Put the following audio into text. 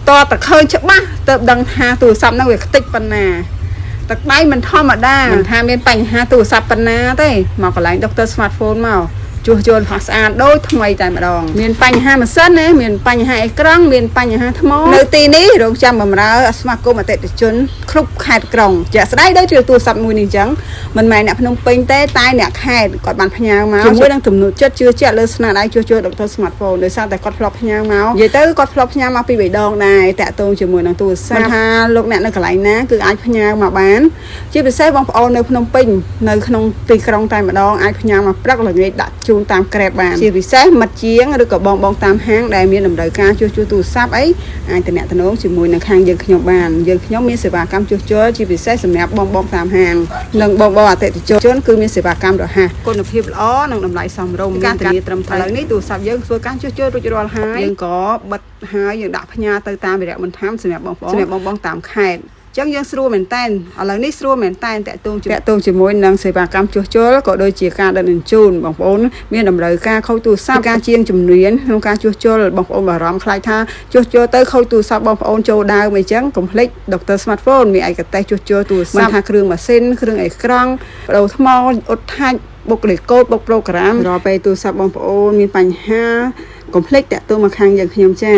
តតតែឃើញច្បាស់ទៅដឹងថាទូរស័ព្ទហ្នឹងវាខ្ទេចប៉ុណ្ណាទឹកដៃមិនធម្មតាមិនថាមានបញ្ហាទូរស័ព្ទប៉ុណ្ណាទេមកកន្លែង Dr. Smartphone មកជួសជុលផាសស្អាតដូចថ្មីតែម្ដងមានបញ្ហាម៉ាស៊ីនណាមានបញ្ហាអេក្រង់មានបញ្ហាថ្មនៅទីនេះរងចាំបម្រើសមាគមអតិថិជនគ្រប់ខេត្តក្រុងជាក់ស្ដែងដូចជាទូរស័ព្ទមួយនេះអញ្ចឹងមិនមែនអ្នកភ្នំពេញទេតែអ្នកខេត្តគាត់បានផ្ញើមកជាមួយនឹងទំនុកចិត្តជឿជាក់លើស្នាដៃជួសជុល Dr. Smartphone ដោយសារតែគាត់ធ្លាប់ផ្ញើមកនិយាយទៅគាត់ធ្លាប់ផ្ញើមកពី3ដងដែរតាក់ទងជាមួយនឹងទូរស័ព្ទមិនថាលោកអ្នកនៅកន្លែងណាគឺអាចផ្ញើមកបានជាពិសេសបងប្អូននៅភ្នំពេញនៅក្នុងទីក្រុងតែម្ដងអាចផ្ញើមកព្រឹកល្ងាចដាក់ជូនតាម Grab បានជាពិសេសមិត្តជាងឬក៏បងតាមហាងដែលមានតម្រូវការជួសជុលទូរស័ព្ទអីអាចតំណែងជាមួយនឹងខាងយើងខ្ញុំបានយើងខ្ញុំមានសេវាកម្មជួសជុលជាពិសេសសម្រាប់បងតាមហាងនិងបងអតិថិជនគឺមានសេវាកម្មរហ័សគុណភាពល្អនិងតម្លៃសមរម្យការធានាត្រឹមត្រូវឥឡូវនេះទូរស័ព្ទយើងធ្វើការជួសជុលរួចរាល់ហើយយើងក៏បិទហើយយើងដាក់ផ្ញើទៅតាមវិរៈបន្ថែមសម្រាប់បងតាមខេត្តចឹងយើងស្រួលមែនតើឥឡូវនេះស្រួលមែនតើតាក់ទងជាមួយនឹងសេវាកម្មជួសជុលក៏ដូចជាការដឹកជញ្ជូនបងប្អូនមានតម្រូវការខូចទូរស័ព្ទការជាងជំនាញក្នុងការជួសជុលបងប្អូនបារម្ភខ្លាចថាជួសជុលទៅខូចទូរស័ព្ទបងប្អូនចូលដើមអីចឹងកុំភ្លេច Dr. Smartphone មានឯកទេសជួសជុលទូរស័ព្ទមិនថាគ្រឿងម៉ាស៊ីនគ្រឿងអេក្រង់បដូរថ្មអ៊ុតថាច់បុកលេខកូដបុកប្រូក្រាមរាល់ពេលទូរស័ព្ទបងប្អូនមានបញ្ហាកុំភ្លេចតាក់ទងមកខាងយើងខ្ញុំចា